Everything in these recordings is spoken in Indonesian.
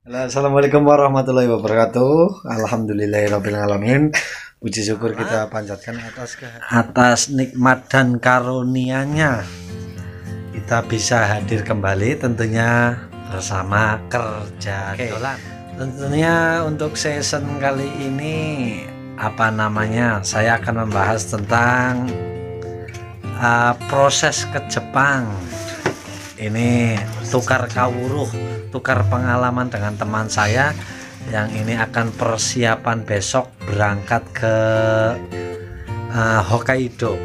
Halo, assalamualaikum warahmatullahi wabarakatuh. Alhamdulillahirabbil alamin. Puji syukur kita panjatkan atas nikmat dan karunia-Nya. Kita bisa hadir kembali tentunya bersama Kerja Dolan. Tentunya untuk season kali ini saya akan membahas tentang proses ke Jepang. Ini tukar kawuruh, tukar pengalaman dengan teman saya yang ini akan persiapan besok berangkat ke Hokkaido.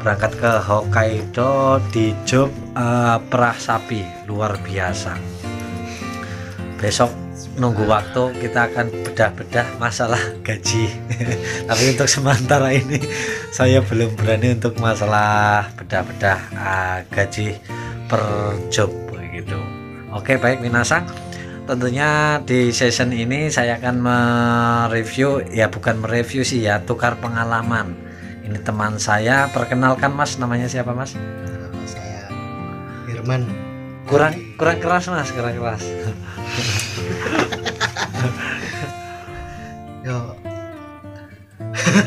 Berangkat ke Hokkaido di job perah sapi luar biasa. Besok nunggu waktu kita akan bedah-bedah masalah gaji. Tapi untuk sementara ini saya belum berani untuk masalah bedah-bedah gaji per job begitu. Oke, baik minasang. Tentunya di season ini saya akan mereview, ya bukan mereview sih ya, tukar pengalaman. Ini teman saya, perkenalkan Mas, namanya siapa Mas? Nama saya Firman. Kurang keras Mas, kurang keras. Yo,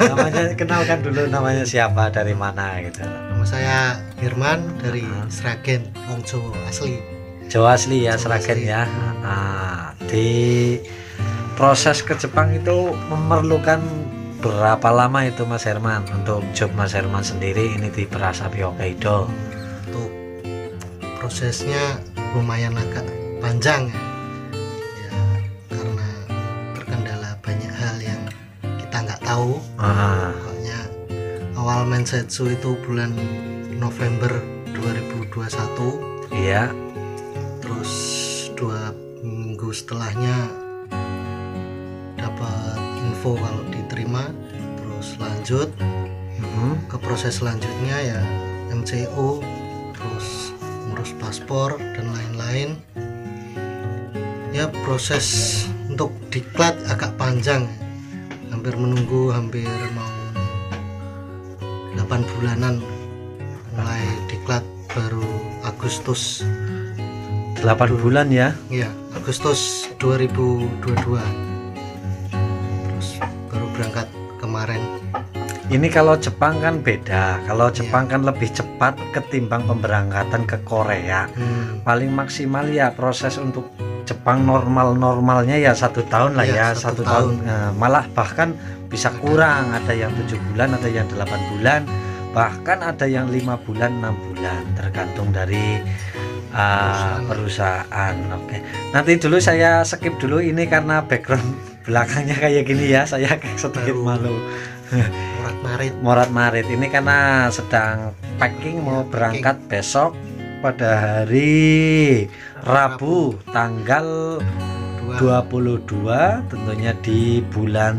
Namanya kenalkan dulu, namanya siapa, dari mana gitu. nama saya Firman dari Sragen, Wong Jawa asli. Jawa asli ya, Jawa Sragen asli. ya. Di proses ke Jepang itu memerlukan berapa lama itu Mas Herman? Untuk job Mas Herman sendiri ini di Perasapi Hokkaido. Untuk prosesnya lumayan agak panjang ya. Ya, karena terkendala banyak hal yang kita nggak tahu. Pokoknya awal Mensetsu itu bulan November 2021. Iya. Terus 2 minggu setelahnya dapat info kalau diterima, terus lanjut ke proses selanjutnya ya MCO, terus ngurus paspor dan lain-lain. Ya proses untuk diklat agak panjang, hampir menunggu hampir mau 8 bulanan, mulai diklat baru Agustus 8 bulan ya. Iya, Agustus 2022. Terus baru berangkat kemarin. Ini kalau Jepang kan beda. Kalau Jepang kan lebih cepat ketimbang pemberangkatan ke Korea. Paling maksimal ya proses untuk Jepang normalnya ya 1 tahun lah ya, 1 tahun. Nah, malah bahkan bisa kurang, ada yang 7 bulan, ada yang 8 bulan, bahkan ada yang 5 bulan, 6 bulan, tergantung dari perusahaan. Oke. Nanti dulu saya skip dulu ini karena background belakangnya kayak gini ya, saya sedikit malu. Morat-marit ini karena sedang packing mau berangkat besok pada hari Rabu tanggal 22, tentunya di bulan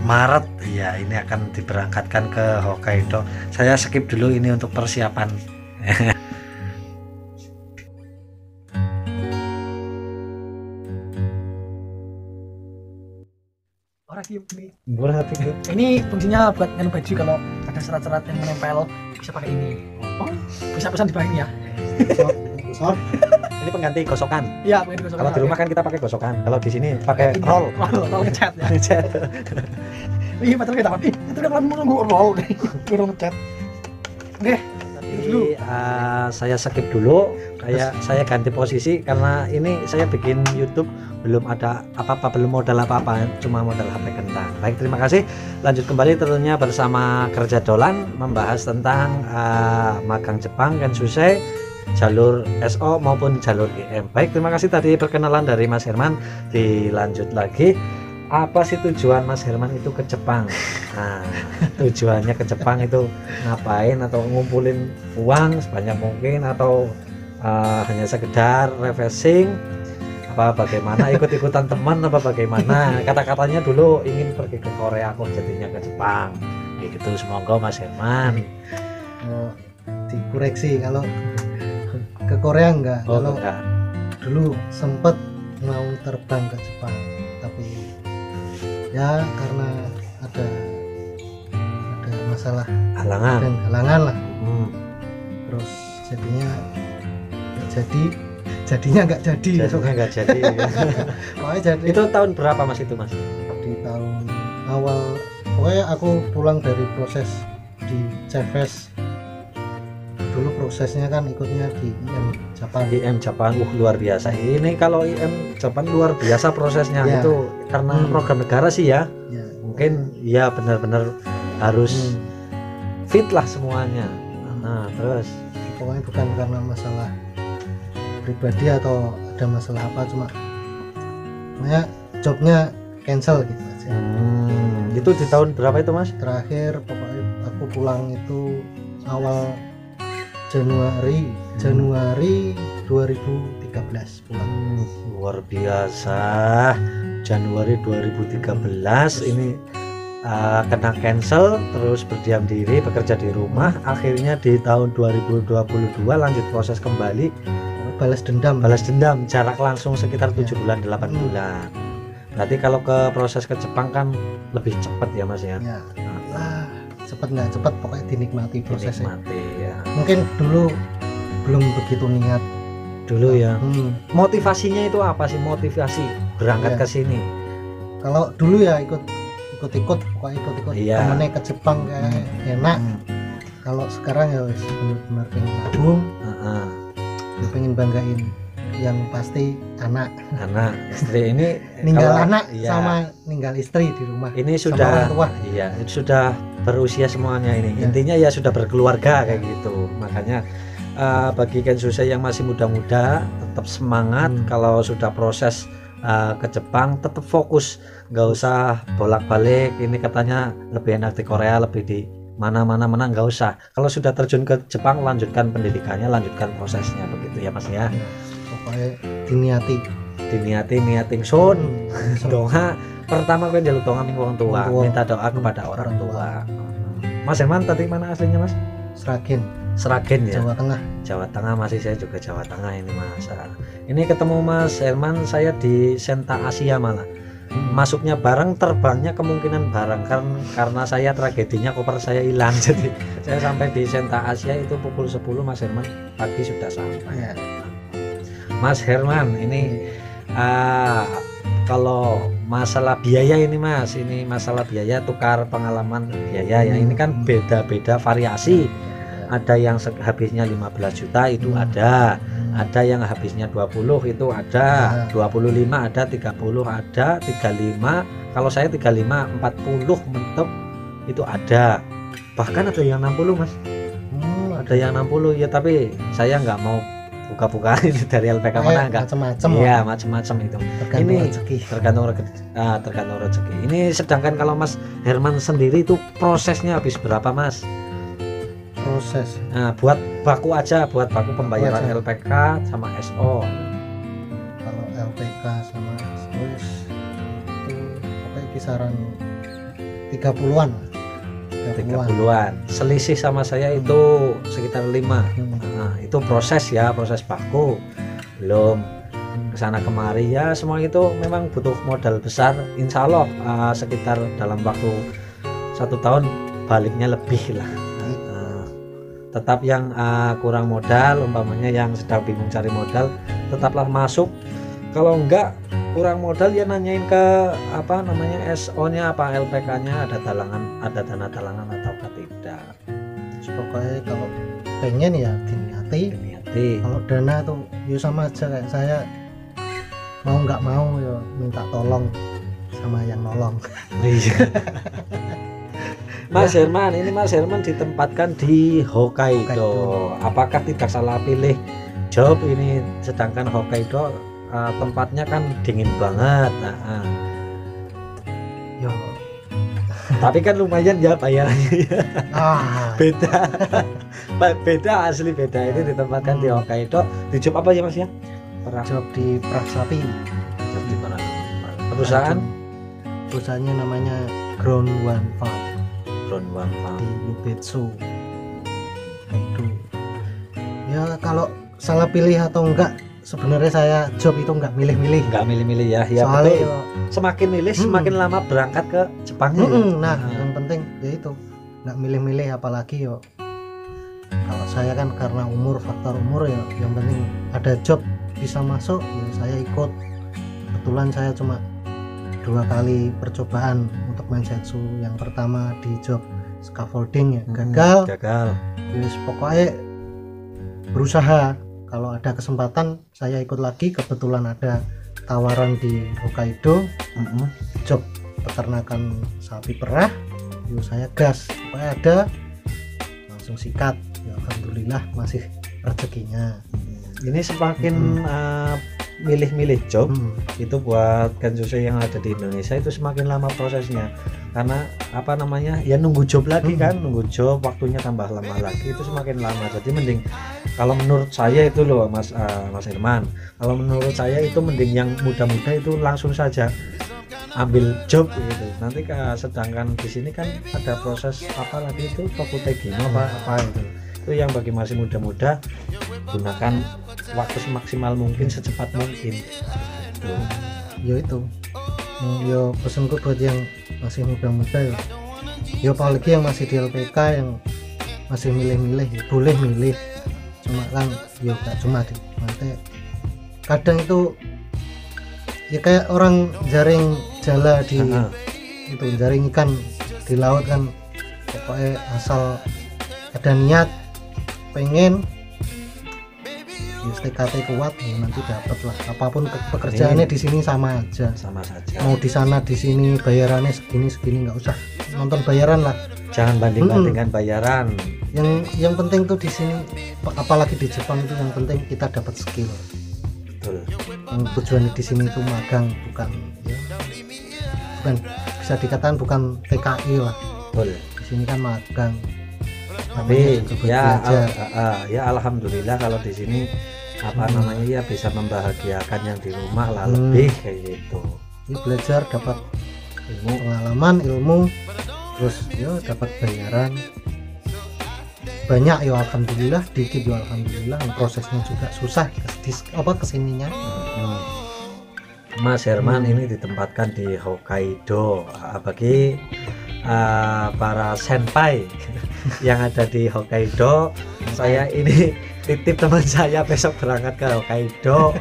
Maret ya, ini akan diberangkatkan ke Hokkaido. Saya skip dulu ini untuk persiapan. Ini fungsinya buat nganu baju, kalau ada serat-serat yang menempel bisa pakai ini. Oh, bisa pesan di bawah ini ya. Ini pengganti gosokan. Iya, pakai digosok. Kalau di rumah kan kita pakai gosokan. Kalau di sini pakai roll ngecat ya. Ngecat. Ih, betul kita. Itu kan menunggu roll. Kurang ngecat. Oke. Jadi saya skip dulu, saya ganti posisi karena ini saya bikin YouTube belum ada apa-apa, belum modal apa-apa, cuma modal HP kentang. Baik, terima kasih. Lanjut kembali tentunya bersama Kerja Dolan membahas tentang magang Jepang Kensusei, jalur SO maupun jalur IM. Baik, terima kasih tadi perkenalan dari Mas Herman. Dilanjut lagi, apa sih tujuan Mas Herman itu ke Jepang? Nah, tujuannya ke Jepang itu ngapain? Atau ngumpulin uang sebanyak mungkin, atau hanya sekedar refreshing, apa bagaimana, ikut-ikutan teman apa bagaimana? Kata-katanya dulu ingin pergi ke Korea, kok jadinya ke Jepang gitu. Semoga Mas Herman Dikoreksi, kalau ke Korea enggak. Kalau enggak. dulu sempet mau terbang ke Jepang, tapi ya karena ada masalah halangan dan halangan lah. Terus jadinya nggak jadi jadinya nggak jadi. Jadinya nggak jadi. Pokoknya jadi Itu tahun berapa Mas itu Mas? di tahun awal. Pokoknya aku pulang dari proses di CFS dulu, prosesnya kan ikutnya di IM Japan. IM Japan, luar biasa. Ini kalau IM Japan luar biasa prosesnya. Ya. Itu karena program negara sih ya. Ya. Mungkin ya benar-benar harus fit lah semuanya. Nah, terus Pokoknya bukan karena masalah pribadi atau ada masalah apa, cuma pokoknya jobnya cancel gitu aja. itu di tahun berapa itu Mas? Terakhir pokoknya aku pulang itu awal Januari 2013 pulang. Luar biasa. Januari 2013 ini kena cancel, terus berdiam diri, bekerja di rumah. Akhirnya di tahun 2022 lanjut proses kembali, balas dendam. jarak langsung sekitar 7 bulan 8 bulan. Berarti kalau ke proses ke Jepang kan lebih cepat ya Mas ya. Ya. Cepat nggak cepat, pokoknya dinikmati prosesnya. Dinikmati ya. Mungkin dulu belum begitu niat Dulu ya. Motivasinya Motivasinya itu apa sih? Motivasi berangkat Ya. ke sini. kalau dulu ya ikut pokoknya ikut Iya. temennya ke Jepang kayak enak. Kalau sekarang ya wis benar-benar pengen nabung, Heeh. ya pengen banggain yang pasti anak, istri ini ninggal kalau- anak iya. sama ninggal istri di rumah. Ini sama sudah orang tua. iya, itu sudah berusia semuanya ini. Ya. Intinya ya sudah berkeluarga kayak gitu. Makanya bagi Kensusei yang masih muda-muda tetap semangat. Kalau sudah proses ke Jepang tetap fokus, nggak usah bolak-balik. Ini katanya lebih enak di Korea, lebih di mana nggak usah. Kalau sudah terjun ke Jepang, lanjutkan pendidikannya, lanjutkan prosesnya, begitu ya Mas ya. Pokoknya Niating sun doa pertama kan jaluk doa ning wong tua, Wong tua. minta doa kepada orang tua. Mas Herman tadi mana aslinya Mas? Sragen ya. Jawa Tengah, masih saya juga Jawa Tengah ini Mas. Ini ketemu Mas Herman saya di Senta Asia malah. Masuknya bareng, terbangnya kemungkinan bareng karena saya tragedinya koper saya hilang. Jadi saya sampai di Senta Asia itu pukul 10, Mas Herman pagi sudah sampai. Ya. Mas Herman ini kalau masalah biaya ini Mas, ini masalah biaya tukar pengalaman biaya ya, ini kan beda-beda variasi. Ada yang habisnya 15 juta itu ada yang habisnya 20 itu ada, 25 ada, 30 ada, 35. Kalau saya 35 40 mentok itu ada. Bahkan ada yang 60 Mas. Ada yang 60 ya, tapi saya nggak mau buka-buka ini dari LPK mana enggak. Macam-macam. Iya, macam-macam itu. Tergantung Ini rezeki. tergantung rezeki. Ini sedangkan kalau Mas Herman sendiri itu prosesnya habis berapa Mas? Proses. Nah, buat baku aja, buat baku pembayaran Baku aja. LPK sama SO. Kalau LPK sama SOS itu pokoknya kisaran 30-an. 30-an. Selisih sama saya itu sekitar 5. Nah, itu proses ya, proses baku. Belum kesana kemari ya, semua itu memang butuh modal besar. Insya Allah sekitar dalam waktu 1 tahun baliknya lebih lah. Tetap yang kurang modal, umpamanya yang sedang bingung cari modal, tetaplah masuk. Kalau enggak kurang modal ya nanyain ke apa namanya SO-nya, apa LPK-nya, ada dana talangan atau tidak. Pokoknya kalau pengen ya diniati. Kalau dana tuh ya sama aja kayak saya, mau nggak mau ya minta tolong sama yang nolong. Mas Herman, ini Mas Herman ditempatkan di Hokkaido. Apakah tidak salah pilih job ini? Sedangkan Hokkaido tempatnya kan dingin banget. Yo. Tapi kan lumayan ya bayarannya. Beda. Beda, asli beda. Ini ditempatkan di Hokkaido. Di job apa ya Mas ya? Job di Perak Sapi. Job di mana? Perusahaan? Perusahaannya namanya Ground One Farm di Ubetsu. Itu. Ya kalau salah pilih atau enggak, sebenarnya saya job itu enggak milih-milih. Enggak milih-milih ya. Ya Soalnya betul. Semakin milih semakin lama berangkat ke Jepang. Nah, yang penting ya itu enggak milih-milih, apalagi kalau saya kan karena faktor umur ya, yang penting ada job bisa masuk ya saya ikut. Kebetulan saya cuma 2 kali percobaan untuk main setsu. Yang pertama di job scaffolding ya gagal. Yes, pokoknya berusaha. Kalau ada kesempatan saya ikut lagi. Kebetulan ada tawaran di Hokkaido, job peternakan sapi perah. Yuk saya gas, pokoknya ada langsung sikat. Ya, alhamdulillah masih rezekinya. Ini semakin milih-milih job itu buat Kensusei yang ada di Indonesia itu semakin lama prosesnya, karena apa namanya ya nunggu job lagi kan, nunggu job waktunya tambah lama lagi, itu semakin lama. Jadi mending kalau menurut saya itu loh Mas Irman, kalau menurut saya itu mending yang muda-muda itu langsung saja ambil job gitu. Nanti sedangkan di sini kan ada proses apa lagi itu tokutegino apa itu yang bagi masih muda-muda gunakan waktu semaksimal mungkin, secepat mungkin. Ya itu. Ya pesanku buat yang masih muda-muda ya. Ya apalagi yang masih di LPK yang masih milih-milih, ya boleh milih. Cuma kan ya gak cuma deh. Nanti kadang itu ya kayak orang jaring jala di itu jaring ikan di laut kan, pokoknya asal ada niat pengen TKT kuat ya nanti dapat lah. Apapun pekerjaannya di sini sama saja. Mau di sana di sini bayarannya segini nggak usah nonton bayaran lah. Jangan banding-bandingkan bayaran. Yang penting tuh di sini, apalagi di Jepang itu yang penting kita dapat skill. Betul. Yang tujuannya di sini itu magang, bukan bisa dikatakan bukan TKI lah. Betul. Di sini kan magang. Tapi ya alhamdulillah kalau di sini apa namanya ya bisa membahagiakan yang di rumah lah, lebih kayak gitu. Ini belajar dapat pengalaman, ilmu, terus ya dapat bayaran banyak ya alhamdulillah, dikit ya alhamdulillah. Prosesnya juga susah kesininya. Mas Herman ini ditempatkan di Hokkaido. Bagi para senpai yang ada di Hokkaido, saya ini titip teman saya besok berangkat ke Hokkaido.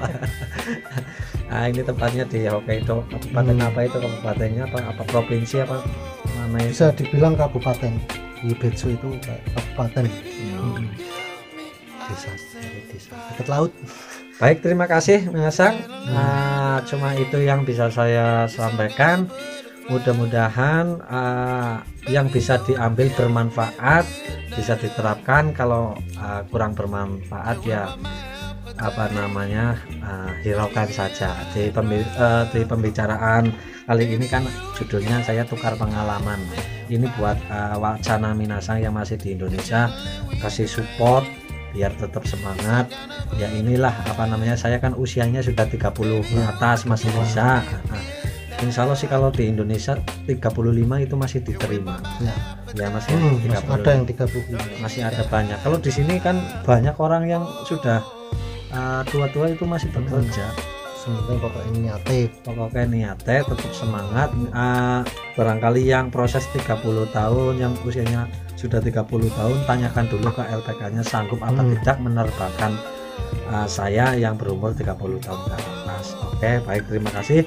Nah, ini tempatnya di Hokkaido. Kabupaten apa itu, kabupatennya apa provinsi apa namanya? Bisa dibilang kabupaten. Ibetsu itu kabupaten. Desa dekat laut. Baik, terima kasih Mengasang. Cuma itu yang bisa saya sampaikan. Mudah-mudahan yang bisa diambil bermanfaat, bisa diterapkan. Kalau kurang bermanfaat ya apa namanya hiraukan saja. Di pembicaraan kali ini kan judulnya saya tukar pengalaman. Ini buat wacana minasang yang masih di Indonesia, kasih support biar tetap semangat. Ya inilah apa namanya, saya kan usianya sudah 30 ke atas, masih bisa. Insya Allah sih kalau di Indonesia 35 itu masih diterima. Ya masih 30. Ada yang 35. Masih ada banyak. Kalau di sini kan banyak orang yang sudah tua-tua itu masih bekerja. Semoga pokoknya niatnya tetap semangat. Barangkali yang proses 30 tahun, yang usianya sudah 30 tahun, tanyakan dulu ke LPK-nya sanggup atau tidak menerbangkan saya yang berumur 30 tahun ke atas. Oke, baik, terima kasih.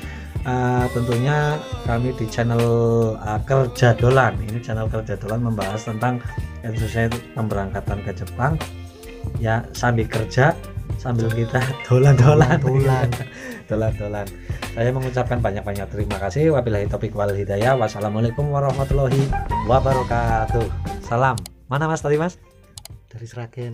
Tentunya kami di channel Kerja Dolan, ini channel Kerja Dolan membahas tentang Kensusei pemberangkatan ke Jepang ya, sambil kerja sambil kita dolan-dolan. Saya mengucapkan banyak-banyak terima kasih. Wabillahi taufiq wal hidayah. Wassalamualaikum warahmatullahi wabarakatuh. Salam. Mana Mas tadi Mas? Dari Sragen.